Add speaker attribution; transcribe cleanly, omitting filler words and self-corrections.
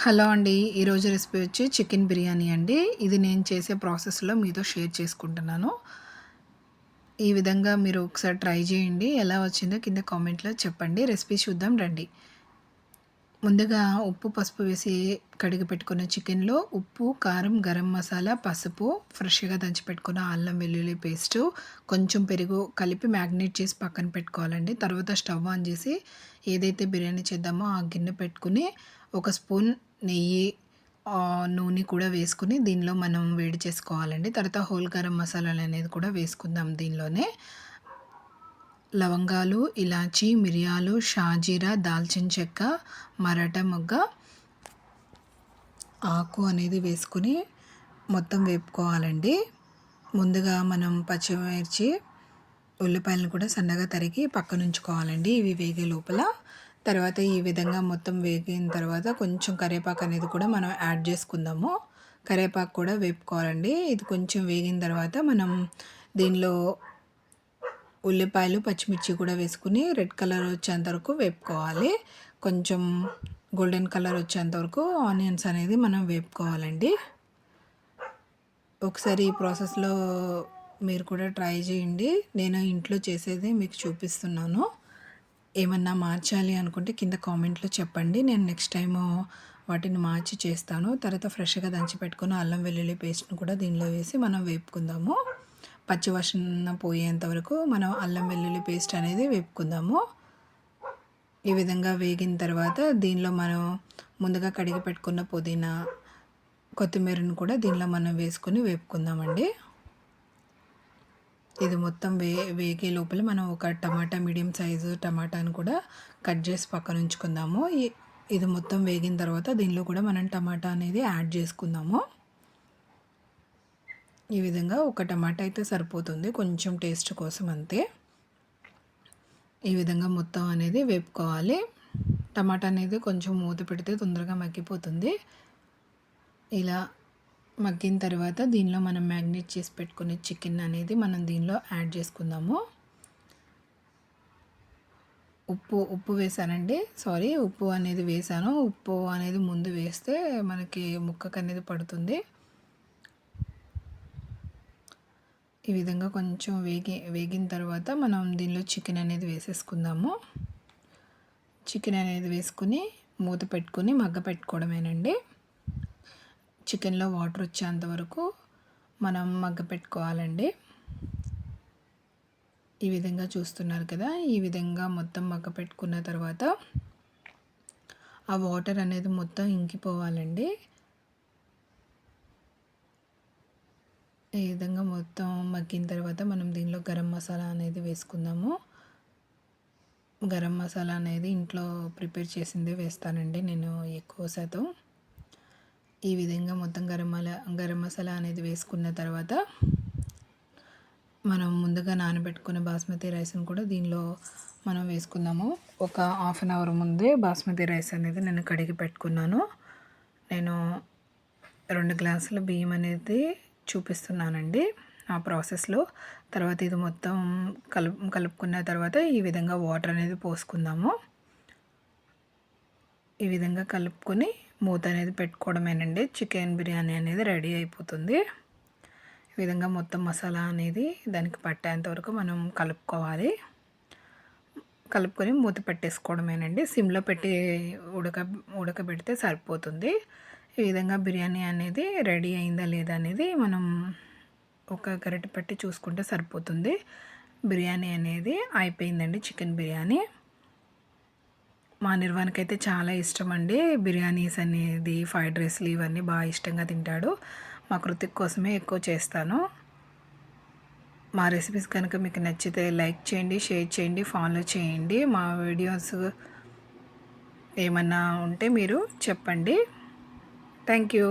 Speaker 1: Hello అండి. ఈరోజు recipe వచ్చి చికెన్ బిర్యానీ అండి. ఇది నేను చేసే ప్రాసెస్‌లో మీతో షేర్ చేసుకుంటున్నాను. ఈ విధంగా మీరు ఒకసారి ట్రై చేయండి. ఎలా వచ్చిందో కింద కామెంట్‌లో చెప్పండి. రెసిపీ చూద్దాం రండి. ముందుగా ఉప్పు, పసుపు వేసి కడిగి పెట్టుకున్న చికెన్‌లో ఉప్పు, కారం, గరం మసాలా, పసుపు, ఫ్రెష్‌గా దంచి పెట్టుకున్న అల్లం వెల్లుల్లి పేస్టు, కొంచెం పెరుగు కలిపి మ్యాగ్నేట్ చేసి పక్కన పెట్టుకోవాలండి. తర్వాత స్టవ్ ఆన్ చేసి ఏదైతే బిర్యానీ చేద్దామో ఆ గిన్నె పెట్టుకొని ఒక స్పూన్ నెయ్యి, నూనె కూడా వేసుకొని దీనిలో మనం వేడి చేసుకోవాలండి. తర్వాత హోల్ గరం మసాలాలనేది కూడా వేసుకుందాం దీనిలోనే. లవంగాలు, ఇలాచీ, మిరియాలు, షాజీరా, దాల్చిన చెక్క, మరాఠా మొగ్గ, ఆకు అనేది వేసుకొని మొత్తం వేపుకోవాలండి. ముందుగా మనం పచ్చిమిర్చి, ఉల్లిపాయలను కూడా సన్నగా తరిగి పక్కనుంచుకోవాలండి ఇవి వేగే లోపల. తర్వాత ఈ విధంగా మొత్తం వేగిన తర్వాత కొంచెం కరివేపాకు అనేది కూడా మనం యాడ్ చేసుకుందాము. కరివేపాకు కూడా వేపుకోవాలండి. ఇది కొంచెం వేగిన తర్వాత మనం దీనిలో ఉల్లిపాయలు, పచ్చిమిర్చి కూడా వేసుకుని రెడ్ కలర్ వచ్చేంత వరకు వేపుకోవాలి. కొంచెం గోల్డెన్ కలర్ వచ్చేంత వరకు ఆనియన్స్ అనేది మనం వేపుకోవాలండి. ఒకసారి ఈ ప్రాసెస్‌లో మీరు కూడా ట్రై చేయండి. నేను ఇంట్లో చేసేది మీకు చూపిస్తున్నాను. ఏమన్నా మార్చాలి అనుకుంటే కింద కామెంట్‌లో చెప్పండి. నేను నెక్స్ట్ టైము వాటిని మార్చి చేస్తాను. తర్వాత ఫ్రెష్‌గా దంచి పెట్టుకున్న అల్లం వెల్లుల్లి పేస్ట్‌ని కూడా దీనిలో వేసి మనం వేపుకుందాము. పచ్చి వాసన పోయేంత వరకు మనం అల్లం వెల్లుల్లి పేస్ట్ అనేది వేపుకుందాము. ఈ విధంగా వేగిన తర్వాత దీనిలో మనం ముందుగా కడిగి పెట్టుకున్న పుదీనా, కొత్తిమీరను కూడా దీనిలో మనం వేసుకొని వేపుకుందామండి. ఇది మొత్తం వేగే లోపల మనం ఒక టమాటా, మీడియం సైజు టమాటాను కూడా కట్ చేసి పక్కన ఉంచుకుందాము. ఇది మొత్తం వేగిన తర్వాత దీనిలో కూడా మనం టమాటా అనేది యాడ్ చేసుకుందాము. ఈ విధంగా ఒక టమాటా అయితే సరిపోతుంది, కొంచెం టేస్ట్ కోసం అంతే. ఈ విధంగా మొత్తం అనేది వేపుకోవాలి. టమాటా అనేది కొంచెం మూత పెడితే తొందరగా మగ్గిపోతుంది. ఇలా మగ్గిన తర్వాత దీనిలో మనం మ్యాగ్నేట్ చేసి పెట్టుకునే చికెన్ అనేది మనం దీనిలో యాడ్ చేసుకుందాము. ఉప్పు వేసానండి. ఉప్పు అనేది వేసాను. ఉప్పు అనేది ముందు వేస్తే మనకి ముక్కకు అనేది పడుతుంది. ఈ విధంగా కొంచెం వేగిన తర్వాత మనం దీనిలో చికెన్ అనేది వేసేసుకుందాము. చికెన్ అనేది వేసుకుని మూత పెట్టుకొని మగ్గ పెట్టుకోవడమేనండి. చికెన్లో వాటర్ వచ్చేంత వరకు మనం మగ్గ పెట్టుకోవాలండి. ఈ విధంగా చూస్తున్నారు కదా, ఈ విధంగా మొత్తం మగ్గ పెట్టుకున్న తర్వాత ఆ వాటర్ అనేది మొత్తం ఇంకిపోవాలండి. ఈ విధంగా మొత్తం మగ్గిన తర్వాత మనం దీనిలో గరం మసాలా అనేది వేసుకుందాము. గరం మసాలా అనేది ఇంట్లో ప్రిపేర్ చేసిందే వేస్తానండి నేను ఎక్కువ శాతం. ఈ విధంగా మొత్తం గరం మసాలా అనేది వేసుకున్న తర్వాత మనం ముందుగా నానబెట్టుకున్న బాస్మతి రైస్ని కూడా దీనిలో మనం వేసుకుందాము. ఒక హాఫ్ అన్ అవర్ ముందే బాస్మతి రైస్ అనేది నేను కడిగి పెట్టుకున్నాను. నేను 2 గ్లాసుల బియ్యం అనేది చూపిస్తున్నానండి ఆ ప్రాసెస్లో. తర్వాత ఇది మొత్తం కలుపుకున్న తర్వాత ఈ విధంగా వాటర్ అనేది పోసుకుందాము. ఈ విధంగా కలుపుకొని మూత అనేది పెట్టుకోవడమేనండి. చికెన్ బిర్యానీ అనేది రెడీ అయిపోతుంది. ఈ విధంగా మొత్తం మసాలా అనేది దానికి పట్టేంత వరకు మనం కలుపుకొని మూత పెట్టేసుకోవడమేనండి. సిమ్లో పెట్టి ఉడకబెడితే సరిపోతుంది. ఈ విధంగా బిర్యానీ అనేది రెడీ అయిందా లేదా అనేది మనం ఒక గరిటె పెట్టి చూసుకుంటే సరిపోతుంది. బిర్యానీ అనేది అయిపోయిందండి. చికెన్ బిర్యానీ మా నిర్వాణకైతే చాలా ఇష్టం అండి. బిర్యానీస్ అనేది, ఫ్రైడ్ రైస్లు ఇవన్నీ బాగా ఇష్టంగా తింటాడు. మా కృతిక్ కోసమే ఎక్కువ చేస్తాను. మా రెసిపీస్ కనుక మీకు నచ్చితే లైక్ చేయండి, షేర్ చేయండి, ఫాలో చేయండి. మా వీడియోస్ ఏమన్నా ఉంటే మీరు చెప్పండి. Thank you.